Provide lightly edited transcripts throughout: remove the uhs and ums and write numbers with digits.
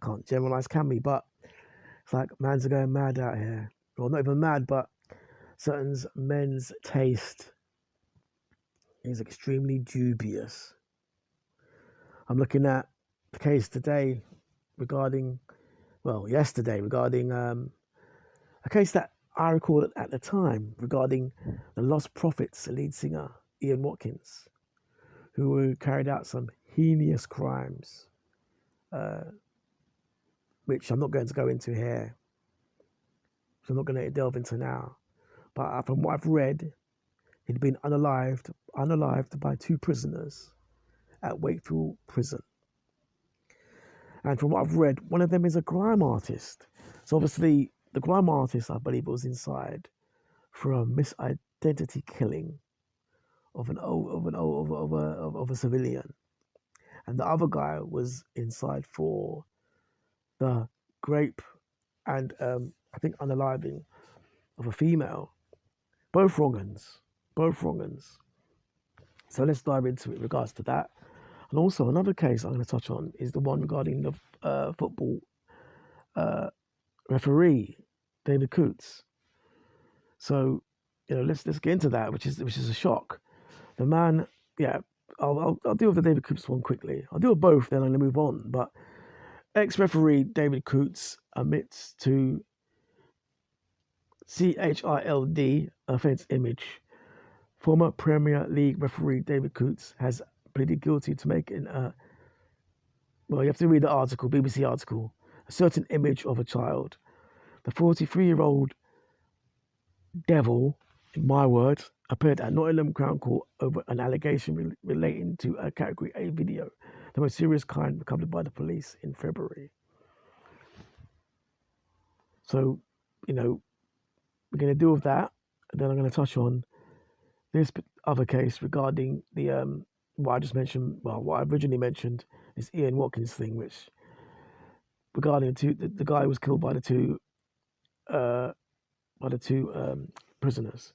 can't generalize, can we? But it's like mans are going mad out here. Well, not even mad, but certain men's taste is extremely dubious. I'm looking at the case today regarding, yesterday regarding a case that I recorded at the time regarding the Lost Prophets lead singer Ian Watkins, who carried out some heinous crimes, which I'm not going to go into here, which I'm not going to delve into now. But from what I've read, he'd been unalived by 2 prisoners at Wakefield Prison. And from what I've read, one of them is a grime artist. So obviously, the grime artist, I believe, was inside for a misidentity killing of a civilian, and the other guy was inside for the rape and I think unaliving of a female. Both wrong uns. So let's dive into it in regards to that. And also another case I'm going to touch on is the one regarding the football referee, David Coates. So, let's get into that, which is a shock. The man, I'll deal with the David Coates one quickly. I'll deal with both, then I'm going to move on. But ex-referee David Coates admits to CHILD offence image. Former Premier League referee David Coates has pleaded guilty to making you have to read the article, BBC article, a certain image of a child. The 43-year-old devil, in my words, appeared at Nottingham Crown Court over an allegation relating to a Category A video, the most serious kind recovered by the police in February. So, we're going to deal with that, and then I'm going to touch on this other case regarding the what I just mentioned. Well, what I originally mentioned is Ian Watkins thing, which regarding the guy who was killed by the two prisoners.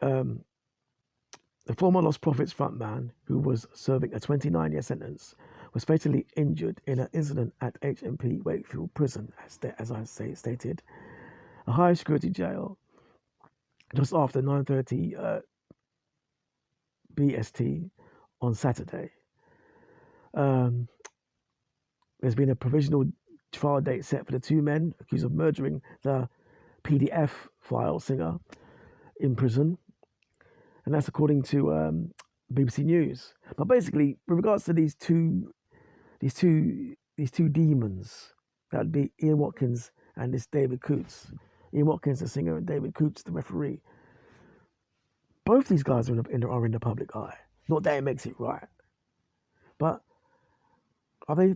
The former Lost Prophets frontman, who was serving a 29-year sentence, was fatally injured in an incident at HMP Wakefield Prison, as I stated, a high-security jail, just after 9:30 BST on Saturday. There's been a provisional trial date set for the 2 men accused of murdering the PDFfile singer in prison, and that's according to BBC News. But basically, with regards to these two demons, that'd be Ian Watkins and this David Coates. Ian Watkins, the singer, and David Coates, the referee. Both these guys are in the public eye. Not that it makes it right, but are they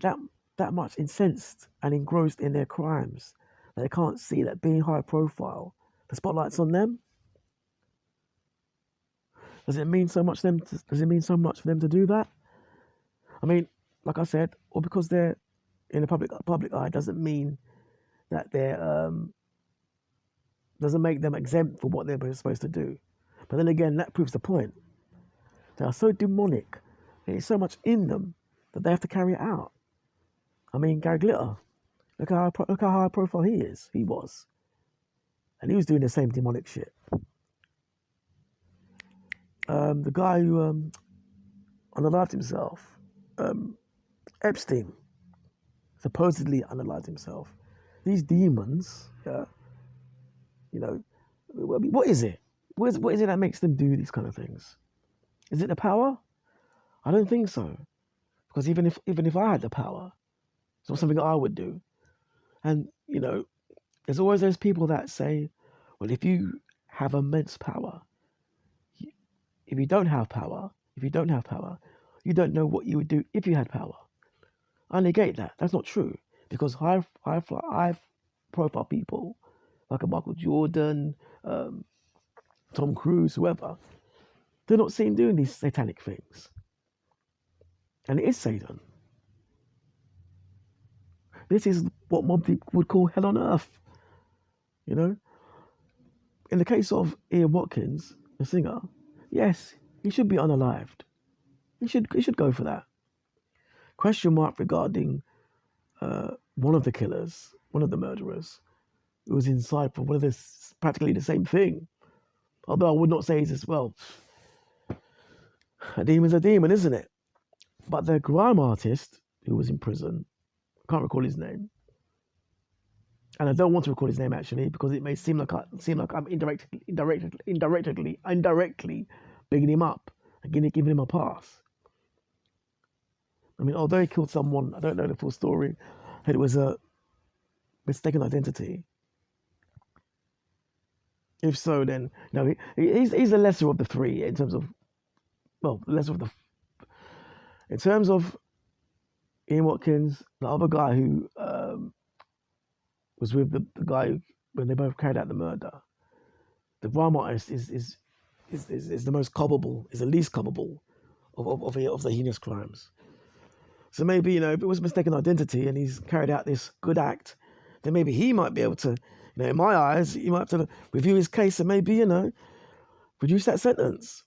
that much incensed and engrossed in their crimes that they can't see that being high profile, the spotlight's on them? Does it mean so much for them to do that? I mean, like I said, or because they're in the public eye doesn't mean that they're doesn't make them exempt for what they're supposed to do. But then again, that proves the point. They are so demonic, there's so much in them that they have to carry it out. I mean, Gary Glitter, look how high profile he was. And he was doing the same demonic shit. The guy who unalived himself, Epstein, supposedly unalived himself. These demons, what is it? What is it that makes them do these kind of things? Is it the power? I don't think so. Because even if I had the power, it's not something I would do. And, there's always those people that say, well, if you have immense power, if you don't have power, you don't know what you would do if you had power. I negate that. That's not true. Because high profile people, like a Michael Jordan, Tom Cruise, whoever, they're not seen doing these satanic things. And it is Satan. This is what mob people would call hell on earth. In the case of Ian Watkins, the singer, yes, he should be unalived. He should go for that. Question mark regarding one of the killers, one of the murderers, who was inside for one of this practically the same thing. Although I would not say it's as well. A demon's a demon, isn't it? But the grime artist who was in prison, can't recall his name, and I don't want to recall his name actually because it may seem like I'm indirectly bigging him up and giving him a pass. I mean, although he killed someone, I don't know the full story, and it was a mistaken identity. If so, then he's the lesser of the three in terms of, in terms of Ian Watkins, the other guy who was with the guy when they both carried out the murder. The grime artist is the most culpable, is the least culpable of the heinous crimes. So maybe, if it was mistaken identity and he's carried out this good act, then maybe he might be able to, in my eyes, he might have to review his case and maybe, reduce that sentence.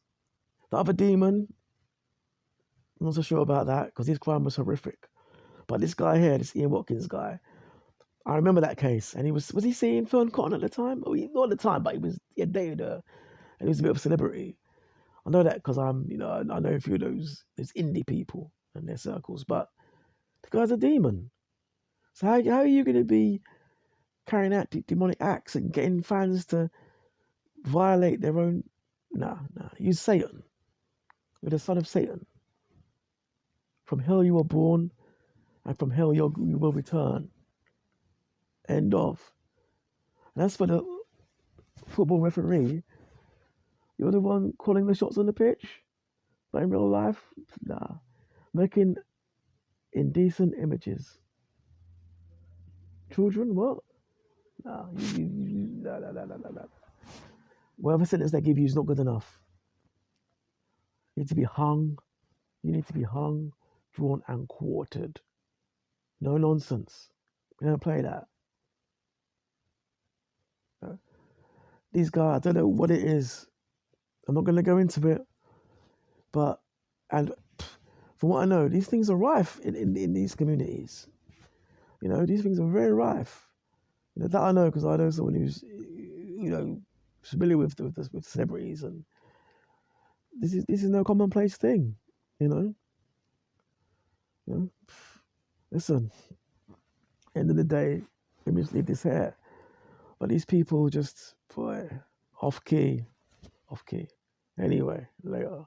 The other demon, I'm not so sure about that because his crime was horrific. But this guy here, this Ian Watkins guy, I remember that case, and was he seeing Fern Cotton at the time? Oh, not at the time, but he had dated her, and he was a bit of a celebrity. I know that because I know a few of those indie people and their circles, but the guy's a demon. So how are you going to be carrying out demonic acts and getting fans to violate their own? Nah, use Satan. You're the son of Satan. From hell you were born, and from hell you will return. End of. And as for the football referee, you're the one calling the shots on the pitch, but in real life, nah. Making indecent images. Children, what? Nah, nah. Whatever sentence they give you is not good enough. You need to be hung. You need to be hung, drawn, and quartered. No nonsense. We don't play that. These guys, I don't know what it is. I'm not going to go into it. But, and from what I know, these things are rife in these communities. These things are very rife. That I know because I know someone who's, familiar with celebrities, and this is no commonplace thing. Listen. End of the day, let me just leave this here. But these people just, off key. Anyway, later.